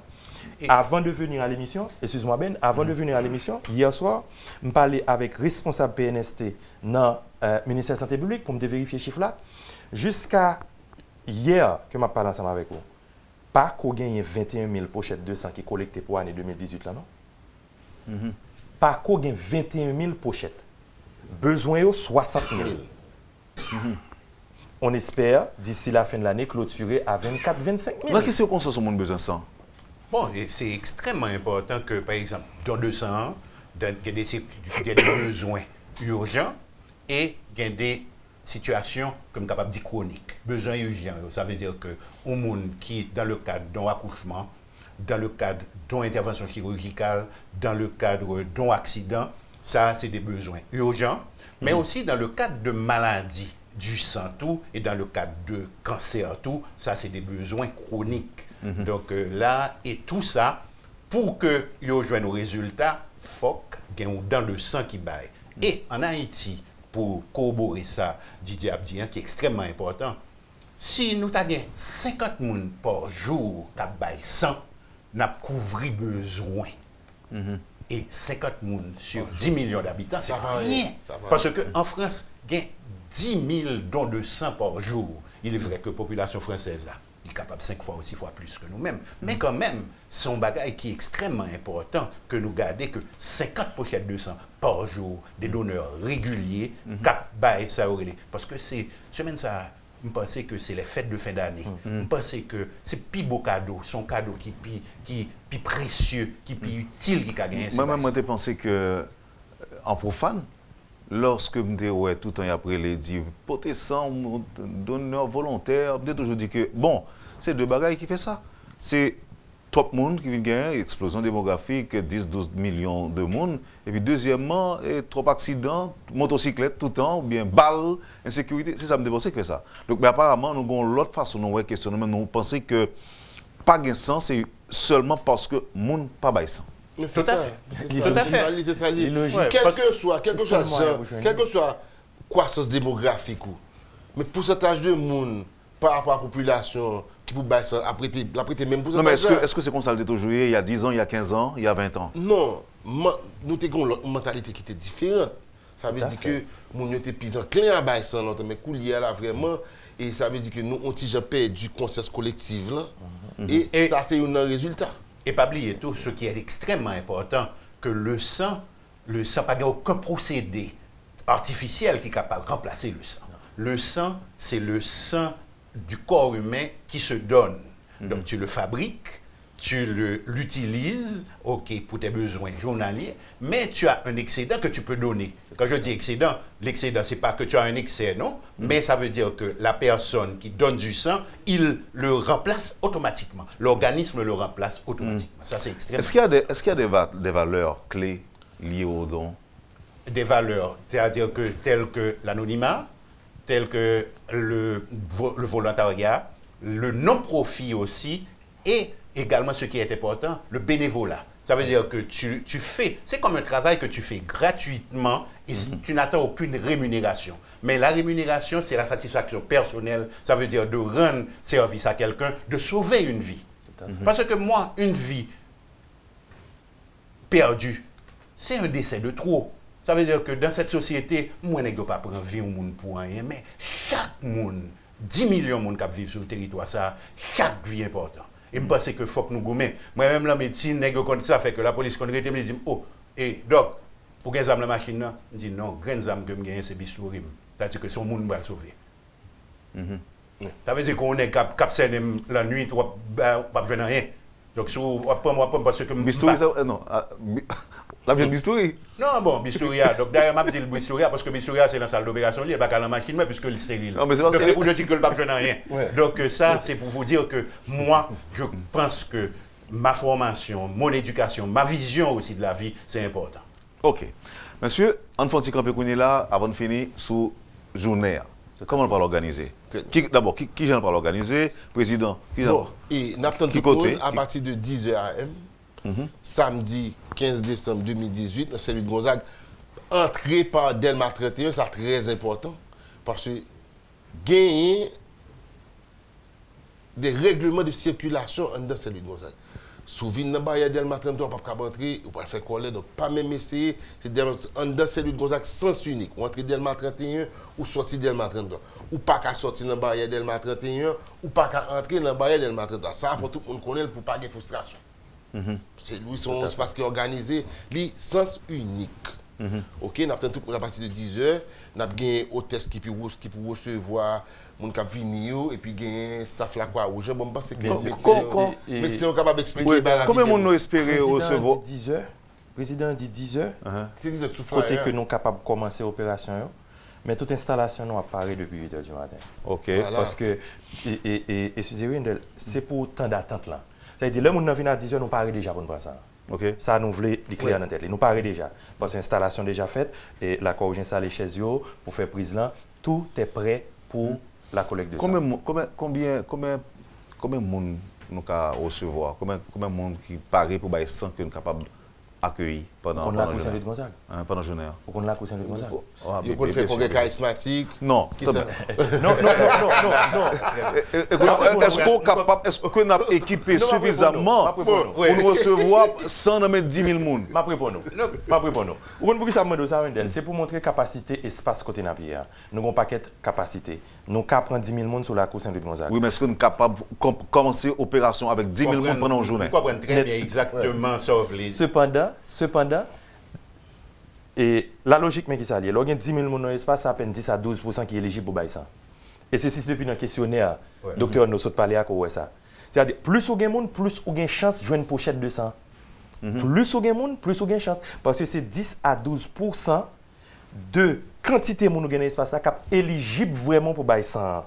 Avant de venir à l'émission, excuse-moi Ben, avant de venir à l'émission, hier soir, je parlais avec responsable PNST dans le ministère de la Santé publique pour me vérifier ce chiffre là. Jusqu'à hier que je parle ensemble avec vous, pas qu'on gagne 21 000 pochettes de sang qui collectées pour l'année 2018 là, non? Pas qu'on gagne 21 000 pochettes. Besoin de 60 000. On espère, d'ici la fin de l'année, clôturer à 24-25 000. La question qu'on a besoin de sang. Bon, c'est extrêmement important que, par exemple, dans 200 ans, il y a des besoins urgents et il y a des situations, comme capable de dire, chroniques. Besoins urgents, ça veut dire que au monde qui, dans le cadre d'un accouchement, dans le cadre d'une intervention chirurgicale, dans le cadre d'un accident, ça, c'est des besoins urgents, mais aussi dans le cadre de maladies du sang tout et dans le cadre de cancer tout, ça c'est des besoins chroniques. Donc là, et tout ça, pour que yo joigne nos résultats, faut qu'il y ait dans le sang qui baille. Et en Haïti, pour corroborer ça, Didier Abdi, qui est extrêmement important, si nous avons 50 personnes par jour qui baillent sang, nous avons couvert besoin. Et 50 personnes sur 10 millions d'habitants, c'est rien. Parce qu'en France, il y a 10 000 dons de sang par jour. Il est vrai que la population française là, est capable 5 fois ou 6 fois plus que nous-mêmes. Mais quand même, c'est un bagage qui est extrêmement important que nous gardions que 50 pochettes de sang par jour, des donneurs réguliers, parce que c'est semaine ça. Je pense que c'est les fêtes de fin d'année. Je pense que c'est plus beau cadeau, son cadeau qui plus précieux, qui plus utile qui a gagné. Moi-même, je pensé que, en profane, lorsque je me tout le temps après les dire, porter sang, donneur volontaire, je toujours dit que, bon, c'est deux bagailles qui fait ça. C'est trop de monde qui vient gagner, explosion démographique, 10-12 millions de monde. Et puis deuxièmement, trop d'accidents, motocyclette tout le temps, ou bien balles, insécurité. C'est ça me dépenser qui fait ça. Donc, mais apparemment, nous avons l'autre façon de questionner. Nous pensons que pas de sang, c'est seulement parce que le monde n'a pas de sang. Tout à fait. Tout à fait. C'est ça. Quel que soit la croissance démographique, mais pourcentage de monde par rapport à la population qui peut baisser après même pour ça. Non, mais est-ce que c'est comme ça le toujours il y a 10 ans, il y a 15 ans, il y a 20 ans? Non, nous avons une mentalité qui était différente. Ça veut dire que nous étions plus enclins à baisser longtemps, mais coulier là vraiment, et ça veut dire que nous avons perdu conscience collective là, et ça c'est un résultat. Et pas oublier tout, ce qui est extrêmement important, que le sang pas aucun procédé artificiel qui est capable de remplacer le sang. Le sang, c'est le sang du corps humain qui se donne. Donc tu le fabriques, tu l'utilises, ok, pour tes besoins journaliers, mais tu as un excédent que tu peux donner. Quand je dis excédent, l'excédent, c'est pas que tu as un excès, non, mais ça veut dire que la personne qui donne du sang, il le remplace automatiquement. L'organisme le remplace automatiquement. Ça, c'est extrêmement. Est-ce qu'il y a des valeurs clés liées au don? Des valeurs, c'est-à-dire que telles que l'anonymat, telles que le volontariat, le non-profit aussi, et également ce qui est important, le bénévolat. Ça veut dire que tu fais, c'est comme un travail que tu fais gratuitement et tu n'attends aucune rémunération. Mais la rémunération, c'est la satisfaction personnelle. Ça veut dire de rendre service à quelqu'un, de sauver une vie. Parce que moi, une vie perdue, c'est un décès de trop. Ça veut dire que dans cette société, moi, je ne peux pas prendre vie au monde pour rien, mais chaque monde, 10 millions de monde qui vivent sur le territoire, ça, chaque vie est importante. Et je pense que faut que nous gommer. Moi-même, la médecine, ça fait que la police, quand on me dit, oh, et doc, pour gagner la machine, je dis non, grand âme que je gagne, c'est bistouri. C'est-à-dire que son monde va le sauver. Ça veut dire qu'on est cap la nuit, pas besoin de rien. Donc, si on prend parce que... Bistouri, non. La vie de bistouri. Non, bon, bistouri. Donc, d'ailleurs, je dis le bistouri parce que bistouri, c'est la salle d'opération, il n'y a pas qu'à la machine, mais puisque il est stérile. Donc, c'est pour dire que le pas besoin de rien. Donc, ça, c'est pour vous dire que moi, je pense que ma formation, mon éducation, ma vision aussi de la vie, c'est important. OK. Monsieur, on fait un petit campé qu'on est là avant de finir sous journée. Comment on va l'organiser? D'abord, qui j'en parle l'organiser? Président? Et Nathan Toukoun, à partir de 10h AM, samedi 15 décembre 2018, dans celui de Gonzague, entré par Delma 31, c'est très important. Parce que gagner des règlements de circulation dans celui de Gonzague. Souvent, dans barrière Delma 33, pas capable d'entrer, ou pas le faire coller, donc pas même essayer. C'est dans celui de Gonzague sens unique. Ou entrer Delma 31 ou sortir Delma 33. Ou pas qu'à sortir dans barrière Delma 31 ou pas qu'à entrer dans barrière Delma 33. Ça, il faut tout le monde connaître pour pas de frustration. C'est lui son espace qui est organisé, lui sens unique. OK, nous avons tout à partir de 10h, nous avons un hôtesse qui peut recevoir mon cap venir et puis gagner staff là quoi. Je pense que médecin capable d'expliquer comment on espérer recevoir 10h. Président dit 10h. C'est 10h tout côté que nous capables de commencer l'opération. Mais toute installation nous apparaît depuis 8h du matin. OK. Parce que excusez-moi, c'est pour temps d'attente là. C'est-à-dire là nous vient à 10h nous paraît déjà pour nous faire ça. OK. Ça nous voulait les clairs dans la tête. Nous paraît déjà. Parce que l'installation déjà faite et la corrigé installé chez eux pour faire prise là, tout est prêt pour la collecte de sang. Combien de monde nous avons recevoir? Combien de monde qui paraît pour bailler sang que nous sommes capables d'accueillir pendant la journée? Pendant la journée. Pour qu'on la couche de Gonzague. Il faut faire pour charismatique. Non. Non. Est-ce qu'on est capable, est-ce qu'on a équipé suffisamment pour nous recevoir 110 000 personnes? Ma pour nous. Pourquoi ça me demande ça? C'est pour montrer capacité espace côté Napier. Nous avons un paquet de capacité. Nous avons prendre 10 000 personnes sur la course de Gonzague. Oui, mais est-ce qu'on est capable de commencer l'opération avec 10 000 personnes pendant une journée? Je comprends très bien exactement ça. Cependant, et la logique, mais qui s'allie, il y a 10 000 personnes dans l'espace, ça à peine 10 à 12% qui est éligible pour bailler ça. Et ceci, c'est depuis un questionnaire, docteur nous saute parler à quoi ça. C'est-à-dire, plus on a de monde, plus on a une chance de jouer une pochette de sang. Plus on a de monde, plus on a une chance. Parce que c'est 10 à 12% de quantité de monde dans l'espace qui est éligible vraiment pour bailler ça.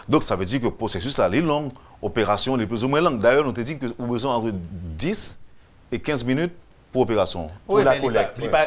Donc, ça veut dire que le processus là, est long, l'opération est plus ou moins longue. D'ailleurs, on te dit que vous avez besoin entre 10 et 15 minutes pour l'opération. Oui, mais il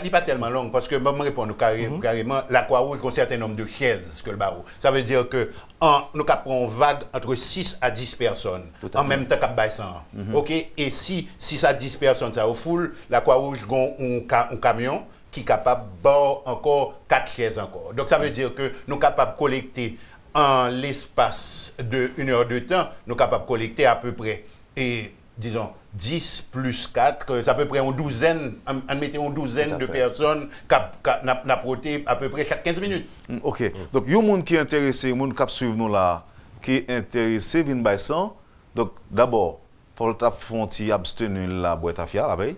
n'est pas tellement long parce que je me réponds carrément, la Croix-Rouge a un certain nombre de chaises que le barreau. Ça veut dire que nous avons une vague entre 6 à 10 personnes en même temps qu'à Baïsan. OK? Et si 6 à 10 personnes, ça au full, la Croix-Rouge a un camion qui est capable de boire encore 4 chaises encore. Donc ça veut dire que nous sommes capables de collecter en l'espace de 1 heure de temps, nous sommes capables de collecter à peu près, et disons, 10 plus 4, c'est à peu près une douzaine, une douzaine de personnes qui ont proté à peu près chaque 15 minutes. OK. Donc, il y a des gens qui sont intéressés, des gens qui suivent nous là, qui sont intéressés, viennent bailler ça. Donc, d'abord, il faut abstenir la boîte à fiar la veille.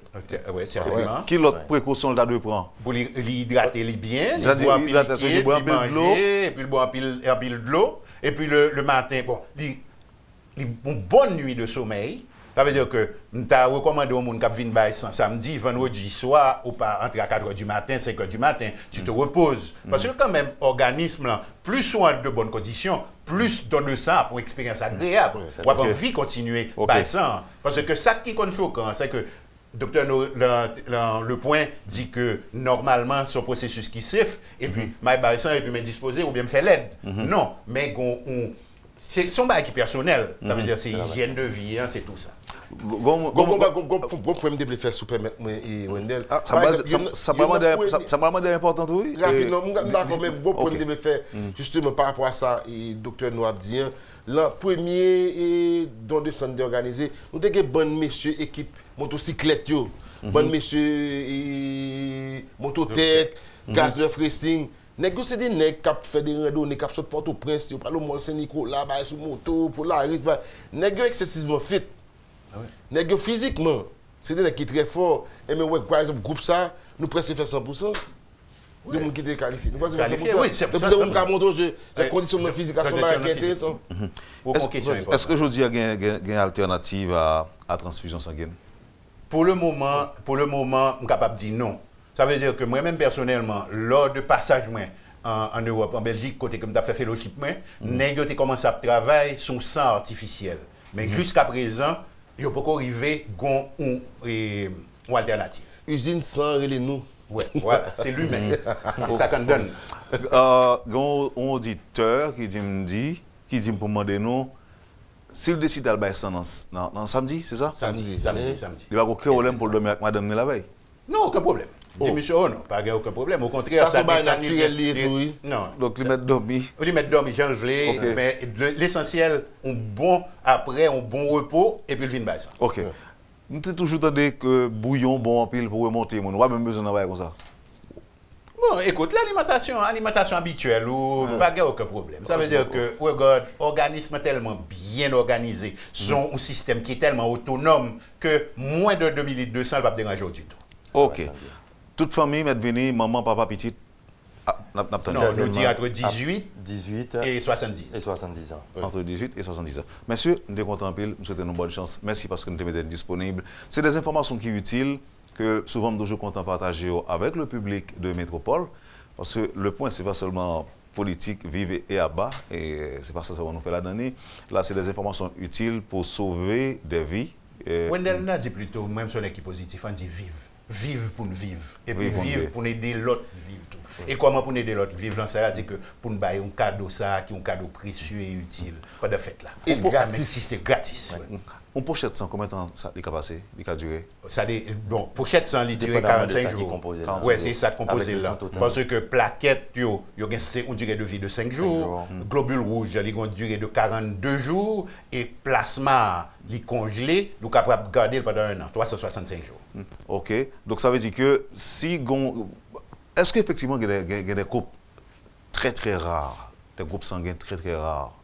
Oui, certainement. Quelle autre précaution tu dois prendre? Pour l'hydrater bien, boire un peu de l'eau, et puis boire un peu de l'eau, et puis le matin, bon, une bonne nuit de sommeil. Ça veut dire que je t'ai recommandé au monde qui vient samedi, vendredi soir, ou pas entre 4h du matin, 5h du matin, tu te reposes. Parce que quand même, l'organisme, plus on a de bonnes conditions, plus donne le sang pour une expérience agréable. On a envie de continuer ça. Parce que ça qui est choquant, c'est que docteur le point dit que normalement, c'est un processus qui s'effre, et puis, et puis me disposer ou bien me faire l'aide. Non, mais c'est son bail qui personnel. Ça veut dire c'est hygiène de vie, c'est tout ça. Bon problème de faire super et Wendell. Ça vraiment important oui. Rapidement, quand même bon problème de faire justement par rapport à ça et docteur Noab dit le premier don de santé organisé, nous avons bon monsieur équipe motocyclette yo, bon monsieur mototech, gaz de racing. Nègres c'est des nègres qui fait des randonnées, qui sortent Port-au-Prince, qui parlent au Mont Saint-Nicolas, sur moto, pour la risque. Nègres excessivement fit. Nèg physiquement, c'est des nèg qui très fort. Et mais ouais, par exemple, groupe ça, nous presque fait 100%. De monde qui était qualifié. Nous presque fait 100%. Oui, c'est ça. On a montré les conditions de physique sont intéressantes. Est-ce que je dis qu'il y a une alternative à transfusion sanguine? Pour le moment, je suis capable de dire non. Ça veut dire que moi-même personnellement, lors de passage en Europe, en Belgique, côté comme tu as fait fellowship, j'ai commencé à travailler sur le sang artificiel. Mais jusqu'à présent, il n'y a pas encore arrivé à une alternative. Usine sang, nous. Oui, voilà, c'est l'humain. C'est ça qu'on donne. Un auditeur qui dit pour demander nous, s'il décide d'aller dans samedi, c'est ça? Samedi. Il va avoir aucun problème pour dormir avec madame la veille? Non, aucun problème. Dis monsieur, non, pas aucun problème. Au contraire, ça c'est naturel lié tout. Non. Donc, il met dormir. Il met dormir, j'en veux, mais l'essentiel, un bon repos, et puis il vient de ça. Ok. Nous avons toujours entendu que bouillon bon en pile pour remonter. Nous avons même besoin d'avoir comme ça. Bon, écoute, l'alimentation habituelle, pas aucun problème. Ça veut dire que, regarde, organisme tellement bien organisé, sont un système qui est tellement autonome que moins de 2200 ne va pas déranger du tout. Ok. Toute famille met venir, maman, papa, petite. Non, je dis entre 18 et 70. Et 70 ans. Entre 18 et 70 ans. Monsieur, nous sommes contents, nous souhaitons une bonne chance. Merci parce que nous sommes disponibles. C'est des informations qui sont utiles, que souvent nous sommes toujours contents de partager avec le public de Métropole. Parce que le point, ce n'est pas seulement politique, vive et à bas, et ce n'est pas ça que nous fait la dernière. Là, c'est des informations utiles pour sauver des vies. Wendell n'a dit plutôt, même sur l'équipe positive, on dit vive. Vive pour nous vivre. Et puis vivre pour aider l'autre vivre tout. Et comment pour aider l'autre vivre? Ça veut dire que pour nous bailler un cadeau, ça, qui est un cadeau précieux et utile. Pas de fête là. Et gratis. C'est gratis. On pochette 100, combien de temps ça a passé? Il a duré? Bon, pochette 100, il duré 45 jours. Oui, c'est ça composé là. Parce que plaquette, il y a une durée de vie de 5 jours. Globule rouge, il y a une durée de 42 jours. Et plasma, il congelé, nous sommes capables de garder pendant un an, 365 jours. Ok. Donc ça veut dire que si... Est-ce qu'effectivement, il y a des groupes très très rares, des groupes sanguins très très rares?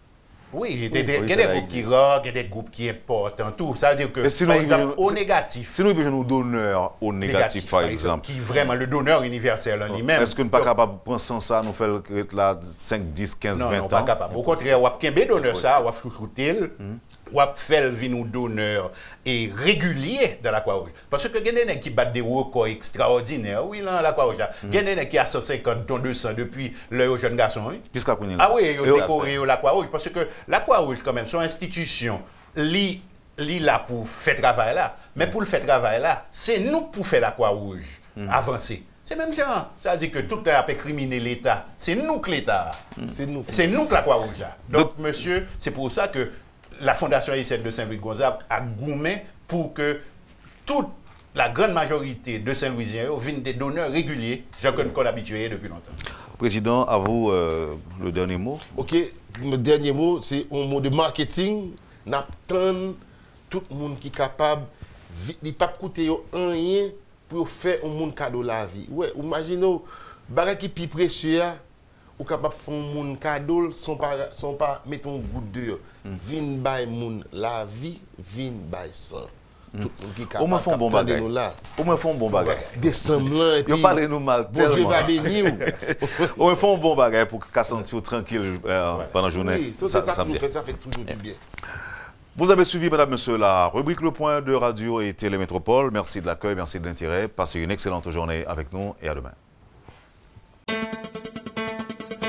Oui, il y a des groupes qui rares, il y a des groupes qui importants, tout. Ça veut dire que, par exemple, au négatif. Si nous avons un donneur au négatif, par exemple. Qui est vraiment le donneur universel en lui-même. Est-ce qu'on n'est pas capable de prendre ça, nous faire 5, 10, 15, 20 ans? Non, pas capable. Au contraire, on a un donneur ça, on a chouchouté, on a fait le donneur et régulier dans la Croix-Rouge. Parce que il y a des gens qui battent des records extraordinaires, oui, dans la Croix-Rouge. Il y a des gens qui ont 150 dons 200 depuis le jeune garçon. Jusqu'à quand? Ah oui, ils ont décoré la Croix-Rouge. Parce que la Croix-Rouge, quand même, son institution, li là pour faire travail là. Mais pour le faire travail là, c'est nous pour faire la Croix-Rouge avancer. C'est même genre. Ça veut dire que tout le temps peut criminer l'État. C'est nous que l'État. C'est nous que la Croix-Rouge là. Donc, monsieur, c'est pour ça que la Fondation haïtienne de Saint-Louis-Gonzague a gourmé pour que toute la grande majorité de Saint-Louisiens viennent des donneurs réguliers, j'en connais qu'on habitué depuis longtemps. Président, à vous le dernier mot. Ok, le dernier mot, c'est un mot de marketing. N'attend tout le monde qui est capable, il ne peut pas coûter rien pour faire un monde cadeau la vie. Ouais, imaginez, bagay qui plus précieux, ou capable de faire un monde cadeau sans pas mettre un goutte d'eau. Vin bay moun la vie, vin bay ça. Au moins font bon bagage. Au moins font bon bagage. Des semblants et puis. Ils parlent nous mal tellement. Dieu va bénir. Au moins font bon bagage pour qu'à sentir tranquille pendant la journée. Oui, ça fait toujours du bien. Vous avez suivi, mesdames, messieurs, la rubrique Le Point de Radio et Télémétropole. Merci de l'accueil, merci de l'intérêt. Passez une excellente journée avec nous et à demain.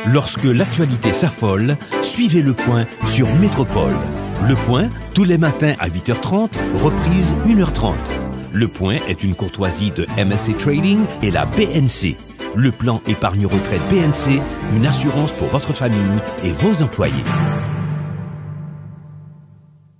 Lorsque l'actualité s'affole, suivez Le Point sur Métropole. Le Point, tous les matins à 8h30, reprise 1h30. Le Point est une courtoisie de MSC Trading et la BNC. Le plan épargne-retraite BNC, une assurance pour votre famille et vos employés.